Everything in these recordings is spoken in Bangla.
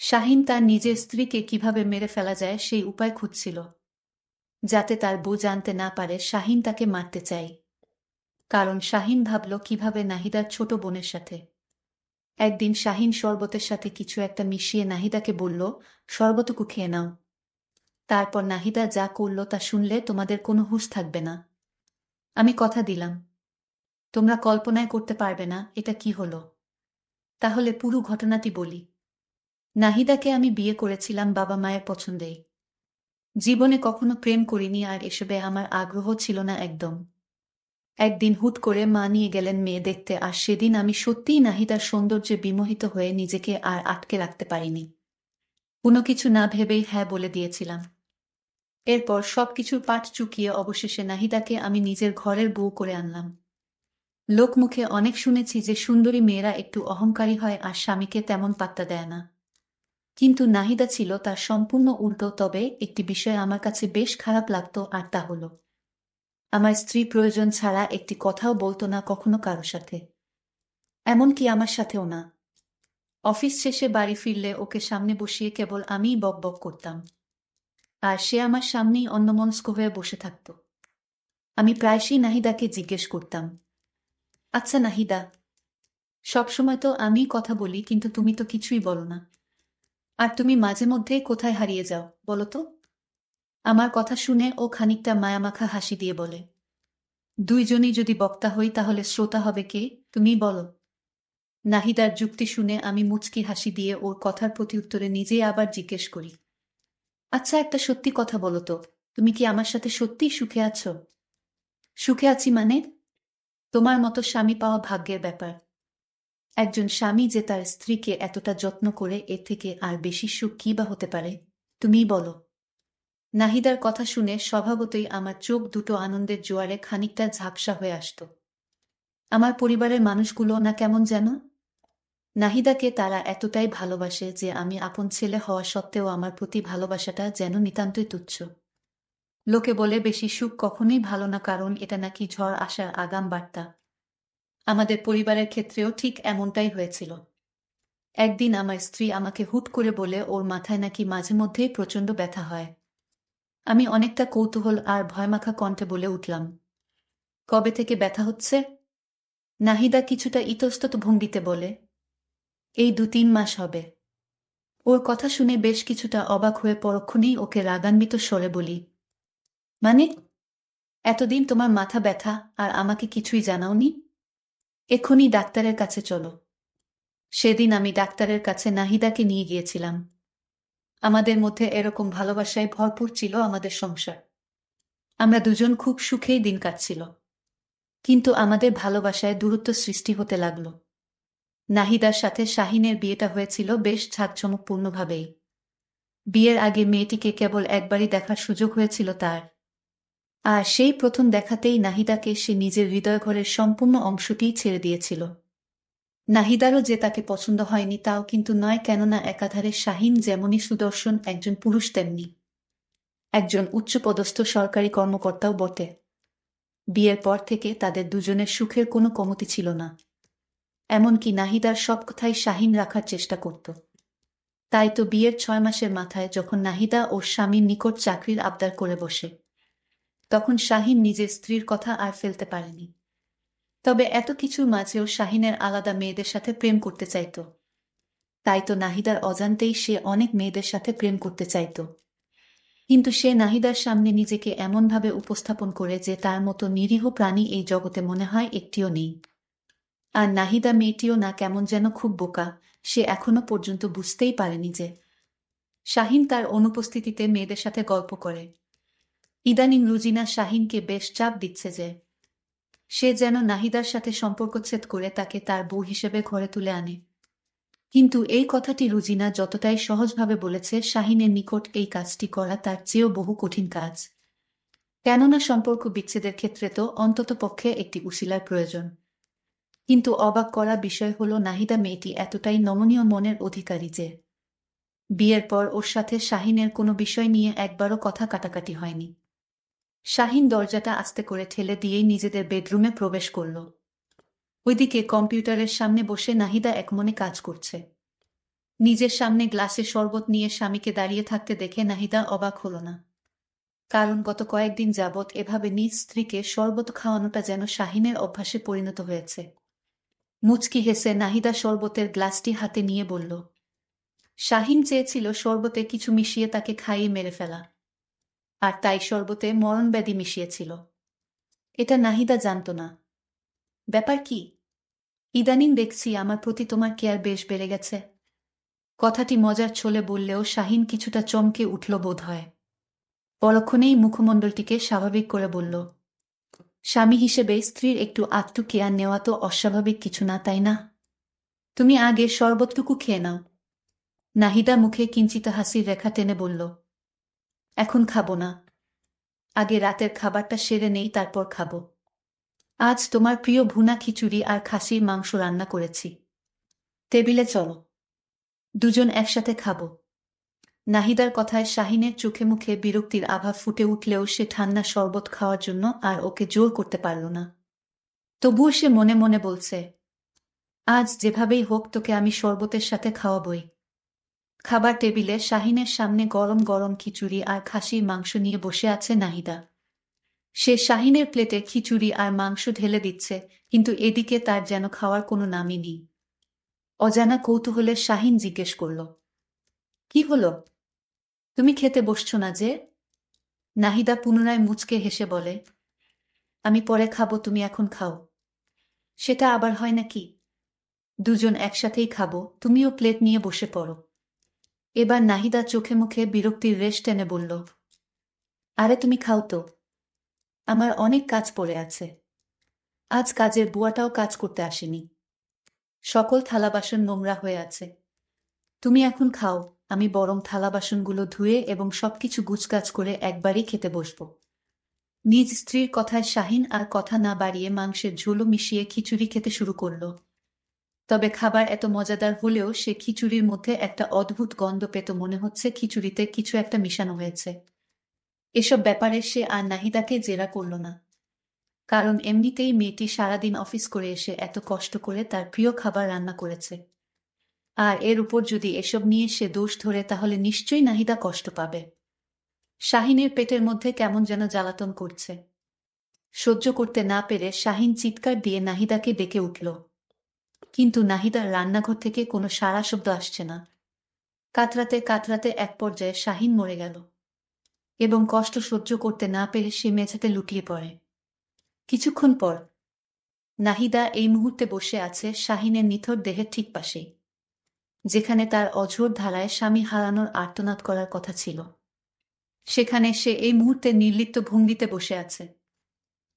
শাহিন তার নিজের স্ত্রীকে কিভাবে মেরে ফেলা যায় সেই উপায় খুঁজছিল, যাতে তার বউ জানতে না পারে শাহিন তাকে মারতে চায়। কারণ শাহিন ভাবল কিভাবে নাহিদার ছোট বোনের সাথে। একদিন শাহিন শরবতের সাথে কিছু একটা মিশিয়ে নাহিদাকে বলল, শরবতটুকু খেয়ে নাও। তারপর নাহিদা যা করল তা শুনলে তোমাদের কোনো হুঁশ থাকবে না। আমি কথা দিলাম, তোমরা কল্পনায় করতে পারবে না এটা কি হলো। তাহলে পুরো ঘটনাটি বলি। নাহিদাকে আমি বিয়ে করেছিলাম বাবা মায়ের পছন্দেই। জীবনে কখনো প্রেম করিনি, আর এসবে আমার আগ্রহ ছিল না একদম। একদিন হুট করে মা নিয়ে গেলেন মেয়ে দেখতে, আর সেদিন আমি সত্যিই নাহিদার সৌন্দর্যে বিমোহিত হয়ে নিজেকে আর আটকে রাখতে পারিনি। কোনো কিছু না ভেবেই হ্যাঁ বলে দিয়েছিলাম। এরপর সবকিছুর পাট চুকিয়ে অবশেষে নাহিদাকে আমি নিজের ঘরের বউ করে আনলাম। লোকমুখে অনেক শুনেছি যে সুন্দরী মেয়েরা একটু অহংকারী হয় আর স্বামীকে তেমন পাত্তা দেয় না। কিন্তু নাহিদা ছিল তার সম্পূর্ণ উল্টো। তবে একটি বিষয় আমার কাছে বেশ খারাপ লাগতো, আর তা হলো আমার স্ত্রী প্রয়োজন ছাড়া একটি কথাও বলতো না কখনো কারো সাথে, এমনকি আমার সাথেও না। অফিস শেষে বাড়ি ফিরলে ওকে সামনে বসিয়ে কেবল আমিই বকবক করতাম, আর সে আমার সামনেই অন্যমনস্ক হয়ে বসে থাকত। আমি প্রায়শই নাহিদাকে জিজ্ঞেস করতাম, আচ্ছা নাহিদা, সবসময় তো আমিই কথা বলি, কিন্তু তুমি তো কিছুই বলো না। আর তুমি মাঝে মধ্যেই কোথায় হারিয়ে যাও বলো তো? আমার কথা শুনে ও খানিকটা মায়ামাখা হাসি দিয়ে বলে, দুইজনই যদি বক্তা হই তাহলে শ্রোতা হবে কে? তুমিই বলো। নাহিদার যুক্তি শুনে আমি মুচকি হাসি দিয়ে ওর কথার প্রত্যুত্তরে নিজেই আবার জিজ্ঞেস করি, আচ্ছা একটা সত্যি কথা বলো তো, তুমি কি আমার সাথে সত্যিই সুখে আছো? সুখে আছি মানে? তোমার মতো স্বামী পাওয়া ভাগ্যের ব্যাপার। একজন স্বামী যে তার স্ত্রীকে এতটা যত্ন করে, এর থেকে আর বেশি সুখ কি বা হতে পারে? তুমিই বলো। নাহিদার কথা শুনে স্বভাবতই আমার চোখ দুটো আনন্দের জোয়ারে খানিকটা ঝাপসা হয়ে আসতো। আমার পরিবারের মানুষগুলো না কেমন যেন। নাহিদাকে তারা এতটাই ভালোবাসে যে আমি আপন ছেলে হওয়া সত্ত্বেও আমার প্রতি ভালোবাসাটা যেন নিতান্তই তুচ্ছ। লোকে বলে বেশি সুখ কখনোই ভালো না, কারণ এটা নাকি ঝড় আসার আগাম বার্তা। আমাদের পরিবারের ক্ষেত্রেও ঠিক এমনটাই হয়েছিল। একদিন আমার স্ত্রী আমাকে হুট করে বলে ওর মাথায় নাকি মাঝে মধ্যেই প্রচণ্ড ব্যথা হয়। আমি অনেকটা কৌতূহল আর ভয়মাখা কণ্ঠে বলে উঠলাম, কবে থেকে ব্যথা হচ্ছে? নাহিদা কিছুটা ইতস্তত ভঙ্গিতে বলে, এই ২-৩ মাস হবে। ওর কথা শুনে বেশ কিছুটা অবাক হয়ে পরক্ষণেই ওকে রাগান্বিত স্বরে বলি, মানে এতদিন তোমার মাথা ব্যথা আর আমাকে কিছুই জানাওনি? এক্ষুনি ডাক্তারের কাছে চলো। সেদিন আমি ডাক্তারের কাছে নাহিদাকে নিয়ে গিয়েছিলাম। আমাদের মধ্যে এরকম ভালোবাসায় ভরপুর ছিল আমাদের সংসার। আমরা দুজন খুব সুখেই দিন কাটছিল। কিন্তু আমাদের ভালোবাসায় দূরত্ব সৃষ্টি হতে লাগল। নাহিদার সাথে শাহিনের বিয়েটা হয়েছিল বেশ জাঁকজমকপূর্ণভাবেই। বিয়ের আগে মেয়েটিকে কেবল একবারই দেখার সুযোগ হয়েছিল তার। আর সেই প্রথম দেখাতেই নাহিদাকে সে নিজের হৃদয়ঘরের সম্পূর্ণ অংশটিই ছেড়ে দিয়েছিল। নাহিদারও যে তাকে পছন্দ হয়নি তাও কিন্তু নয়, কেননা একাধারে শাহিন যেমনই সুদর্শন একজন পুরুষ, তেমনি একজন উচ্চপদস্থ সরকারি কর্মকর্তাও বটে। বিয়ের পর থেকে তাদের দুজনের সুখের কোনো কমতি ছিল না। এমনকি নাহিদার সব কথাই শাহিন রাখার চেষ্টা করত। তাই তো বিয়ের ৬ মাসের মাথায় যখন নাহিদা ওর স্বামীর নিকট চাকরির আবদার করে বসে, তখন শাহিন নিজের স্ত্রীর কথা আর ফেলতে পারেনি। তবে এত কিছুর মাঝেও শাহিনের আলাদা মেয়েদের সাথে প্রেম করতে চাইত। তাই তো নাহিদার অজান্তেই সে অনেক মেয়েদের সাথে প্রেম করতে চাইত। কিন্তু সে নাহিদার সামনে নিজেকে এমনভাবে উপস্থাপন করে যে তার মতো নিরীহ প্রাণী এই জগতে মনে হয় একটিও নেই। আর নাহিদা মেয়েটিও না কেমন যেন খুব বোকা, সে এখনো পর্যন্ত বুঝতেই পারেনি যে শাহিন তার অনুপস্থিতিতে মেয়েদের সাথে গল্প করে। ইদানিং রুজিনা শাহিনকে বেশ চাপ দিচ্ছে যে সে যেন নাহিদার সাথে সম্পর্কচ্ছেদ করে তাকে তার বউ হিসেবে ঘরে তুলে আনে। কিন্তু এই কথাটি রুজিনা যতটাই সহজভাবে বলেছে, শাহিনের নিকট এই কাজটি করা তার চেয়েও বহু কঠিন কাজ। কেননা সম্পর্ক বিচ্ছেদের ক্ষেত্রে তো অন্ততপক্ষে একটি উশিলার প্রয়োজন। কিন্তু অবাক করা বিষয় হলো নাহিদা মেয়েটি এতটাই নমনীয় মনের অধিকারী যে বিয়ের পর ওর সাথে শাহিনের কোনো বিষয় নিয়ে একবারও কথা কাটাকাটি হয়নি। শাহিন দরজাটা আস্তে করে ঠেলে দিয়েই নিজেদের বেডরুমে প্রবেশ করল। ওইদিকে কম্পিউটারের সামনে বসে নাহিদা একমনে কাজ করছে। নিজের সামনে গ্লাসে শরবত নিয়ে স্বামীকে দাঁড়িয়ে থাকতে দেখে নাহিদা অবাক হল না। কারণ গত কয়েকদিন যাবৎ এভাবে নিজ স্ত্রীকে শরবত খাওয়ানোটা যেন শাহিনের অভ্যাসে পরিণত হয়েছে। মুচকি হেসে নাহিদা শরবতের গ্লাসটি হাতে নিয়ে বলল, শাহিন চেয়েছিল শরবতে কিছু মিশিয়ে তাকে খাইয়ে মেরে ফেলা, আর তাই শরবতে মরণব্যাধি মিশিয়েছিল। এটা নাহিদা জানত না। ব্যাপার কি? ইদানিং দেখছি আমার প্রতি তোমার কেয়ার বেশ বেড়ে গেছে। কথাটি মজার ছলে বললেও শাহিন কিছুটা চমকে উঠল বোধ হয়। পরক্ষণেই মুখমণ্ডলটিকে স্বাভাবিক করে বলল, স্বামী হিসেবে স্ত্রীর একটু আধটু কেয়ার নেওয়া তো অস্বাভাবিক কিছু না, তাই না? তুমি আগে শরবতটুকু খেয়ে নাও। নাহিদা মুখে কিঞ্চিত হাসির রেখা টেনে বলল, এখন খাবো না। আগে রাতের খাবারটা সেরে নেই, তারপর খাবো। আজ তোমার প্রিয় ভুনা খিচুড়ি আর খাসির মাংস রান্না করেছি। টেবিলে চলো, দুজন একসাথে খাবো। নাহিদার কথায় শাহিনের চোখে মুখে বিরক্তির আভা ফুটে উঠলেও সে ঠান্ডা শরবত খাওয়ার জন্য আর ওকে জোর করতে পারল না। তবুও সে মনে মনে বলছে, আজ যেভাবেই হোক তোকে আমি শরবতের সাথে খাওয়াবই। খাবার টেবিলে শাহিনের সামনে গরম গরম খিচুড়ি আর খাসির মাংস নিয়ে বসে আছে নাহিদা। সে শাহিনের প্লেটে খিচুড়ি আর মাংস ঢেলে দিচ্ছে, কিন্তু এদিকে তার যেন খাওয়ার কোনো নামই নেই। অজানা কৌতূহলে শাহিন জিজ্ঞেস করল, কি হলো? তুমি খেতে বসছো না যে? নাহিদা পুনরায় মুচকে হেসে বলে, আমি পরে খাবো, তুমি এখন খাও। সেটা আবার হয় নাকি? দুজন একসাথেই খাবো, তুমিও প্লেট নিয়ে বসে পড়ো। এবার নাহিদা চোখে মুখে বিরক্তির রেশ টেনে বলল, আরে তুমি খাও তো, আমার অনেক কাজ পড়ে আছে। আজ কাজের বুয়াটাও কাজ করতে আসেনি। সকল থালা বাসন নোংরা হয়ে আছে। তুমি এখন খাও, আমি বরং থালা বাসনগুলো ধুয়ে এবং সবকিছু গুছগাছ করে একবারই খেতে বসবো। নিজ স্ত্রীর কথায় শাহিন আর কথা না বাড়িয়ে মাংসের ঝোলও মিশিয়ে খিচুড়ি খেতে শুরু করল। তবে খাবার এত মজাদার হলেও সে খিচুড়ির মধ্যে একটা অদ্ভুত গন্ধ পেত, মনে হচ্ছে খিচুড়িতে কিছু একটা মিশানো হয়েছে। এসব ব্যাপারে সে আর নাহিদাকে জেরা করল না। কারণ এমনিতেই মেয়েটি সারাদিন অফিস করে এসে এত কষ্ট করে তার প্রিয় খাবার রান্না করেছে। আর এর উপর যদি এসব নিয়ে সে দোষ ধরে তাহলে নিশ্চয়ই নাহিদা কষ্ট পাবে। শাহিনের পেটের মধ্যে কেমন যেন জ্বালাতন করছে। সহ্য করতে না পেরে শাহিন চিৎকার দিয়ে নাহিদাকে ডেকে উঠল। কিন্তু নাহিদার রান্নাঘর থেকে কোনো সাড়া শব্দ আসছে না। কাতরাতে কাতরাতে এক পর্যায়ে শাহিন মরে গেল এবং কষ্ট সহ্য করতে না পেরে সে মেঝেতে লুটিয়ে পড়ে। কিছুক্ষণ পর নাহিদা এই মুহূর্তে বসে আছে শাহিনের নিথর দেহের ঠিক পাশেই, যেখানে তার অঝোর ধারায় স্বামী হারানোর আর্তনাদ করার কথা ছিল। সেখানে সে এই মুহূর্তে নির্লিপ্ত ভঙ্গিতে বসে আছে।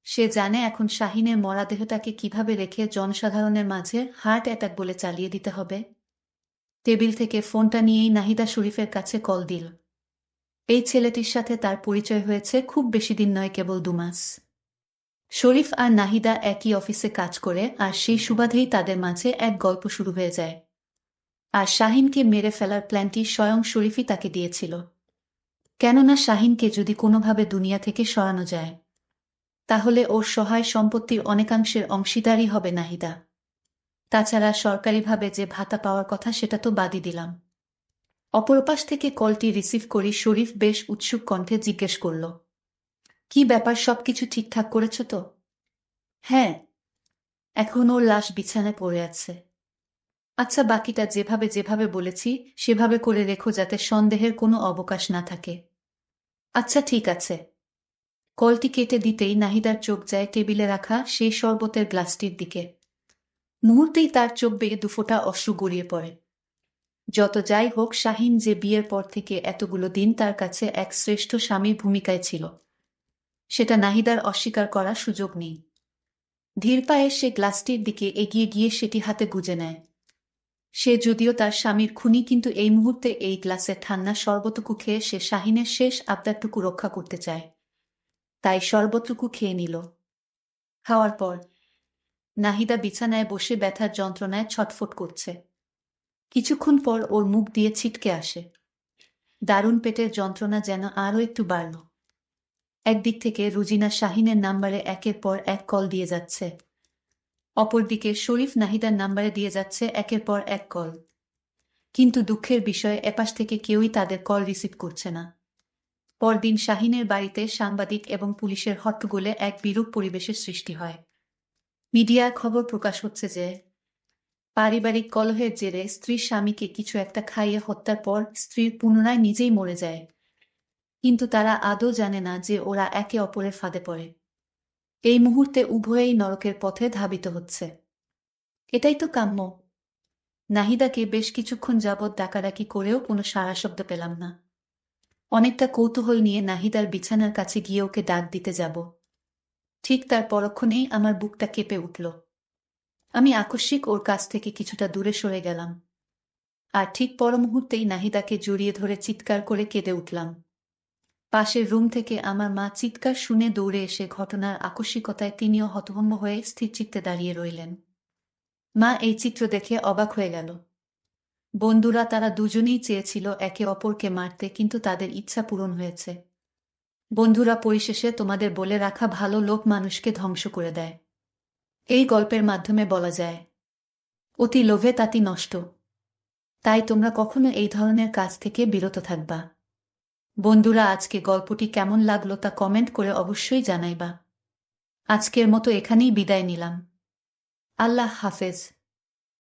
সে জানে এখন শাহিনের মরা দেহটাকে কিভাবে রেখে জনসাধারণের মাঝে হার্ট অ্যাটাক বলে চালিয়ে দিতে হবে। টেবিল থেকে ফোনটা নিয়েই নাহিদা শরীফের কাছে কল দিল। এই ছেলেটির সাথে তার পরিচয় হয়েছে খুব বেশি দিন নয়, কেবল 2 মাস। শরীফ আর নাহিদা একই অফিসে কাজ করে, আর সেই সুবাদেই তাদের মাঝে এক গল্প শুরু হয়ে যায়। আর শাহিনকে মেরে ফেলার প্ল্যানটি স্বয়ং শরীফই তাকে দিয়েছিল। কেননা শাহিনকে যদি কোনোভাবে দুনিয়া থেকে সরানো যায়, তাহলে ওর সহায় সম্পত্তির অনেকাংশের অংশীদারই হবে নাহিদা। তাছাড়া সরকারিভাবে যে ভাতা পাওয়ার কথা সেটা তো বাদই দিলাম। অপরপাশ থেকে কলটি রিসিভ করি শরীফ বেশ উৎসুক কণ্ঠে জিজ্ঞেস করল, কি ব্যাপার, সবকিছু ঠিকঠাক করেছ তো? হ্যাঁ, এখন ওর লাশ বিছানায় পড়ে আছে। আচ্ছা, বাকিটা যেভাবে যেভাবে বলেছি সেভাবে করে রেখো, যাতে সন্দেহের কোনো অবকাশ না থাকে। আচ্ছা ঠিক আছে। কলটি কেটে দিতেই নাহিদার চোখ যায় টেবিলে রাখা সেই শরবতের গ্লাসটির দিকে। মুহূর্তেই তার চোখ বেয়ে দুফোঁটা অশ্রু গড়িয়ে পড়ে। যত যাই হোক, শাহিন যে বিয়ের পর থেকে এতগুলো দিন তার কাছে এক শ্রেষ্ঠ স্বামীর ভূমিকায় ছিল, সেটা নাহিদার অস্বীকার করার সুযোগ নেই। ধীর পায়ে সে গ্লাসটির দিকে এগিয়ে গিয়ে সেটি হাতে গুজে নেয়। সে যদিও তার স্বামীর খুনি, কিন্তু এই মুহূর্তে এই গ্লাসে ঠান্ডা শরবতটুকু খেয়ে সে শাহিনের শেষ আবদারটুকু রক্ষা করতে চায়। তাই শরবতটুকু খেয়ে নিল। খাওয়ার পর নাহিদা বিছানায় বসে ব্যথার যন্ত্রণায় ছটফট করছে। কিছুক্ষণ পর ওর মুখ দিয়ে ছিটকে আসে। দারুণ পেটের যন্ত্রণা যেন আরও একটু বাড়ল। একদিক থেকে রুজিনা শাহিনের নাম্বারে একের পর এক কল দিয়ে যাচ্ছে, অপরদিকে শরীফ নাহিদার নাম্বারে দিয়ে যাচ্ছে একের পর এক কল। কিন্তু দুঃখের বিষয় এপাশ থেকে কেউই তাদের কল রিসিভ করছে না। পরদিন শাহিনের বাড়িতে সাংবাদিক এবং পুলিশের হট্টগোলে এক বিরূপ পরিবেশের সৃষ্টি হয়। মিডিয়ায় খবর প্রকাশ হচ্ছে যে পারিবারিক কলহের জেরে স্ত্রীর স্বামীকে কিছু একটা খাইয়ে হত্যার পর স্ত্রীর পুনরায় নিজেই মরে যায়। কিন্তু তারা আদৌ জানে না যে ওরা একে অপরের ফাঁদে পড়ে। এই মুহূর্তে উভয়েই নরকের পথে ধাবিত হচ্ছে। এটাই তো কাম্য। নাহিদাকে বেশ কিছুক্ষণ যাবৎ ডাকাডাকি করেও কোনো সাড়া শব্দ পেলাম না। অনেকটা কৌতূহল নিয়ে নাহিদার বিছানার কাছে গিয়ে ওকে ডাক দিতে যাব। ঠিক তার পরক্ষণেই আমার বুকটা কেঁপে উঠল। আমি আকস্মিক ওর কাছ থেকে কিছুটা দূরে সরে গেলাম। আর ঠিক পর মুহূর্তেই নাহিদাকে জড়িয়ে ধরে চিৎকার করে কেঁদে উঠলাম। পাশের রুম থেকে আমার মা চিৎকার শুনে দৌড়ে এসে ঘটনার আকস্মিকতায় তিনিও হতভম্ব হয়ে স্থিরচিত্তে দাঁড়িয়ে রইলেন। মা এই চিত্র দেখে অবাক হয়ে গেল। বন্ধুরা তারা দুজনেই চেয়েছিল একে অপরকে মারতে, কিন্তু তাদের ইচ্ছা পূরণ হয়েছে। বন্ধুরা, পরিশেষে তোমাদের বলে রাখা ভালো লোক মানুষকে ধ্বংস করে দেয়। এই গল্পের মাধ্যমে বলা যায়, অতি লোভে তাতি নষ্ট। তাই তোমরা কখনো এই ধরনের কাজ থেকে বিরত থাকবা। বন্ধুরা, আজকে গল্পটি কেমন লাগলো তা কমেন্ট করে অবশ্যই জানাইবা। আজকের মতো এখানেই বিদায় নিলাম। আল্লাহ হাফেজ।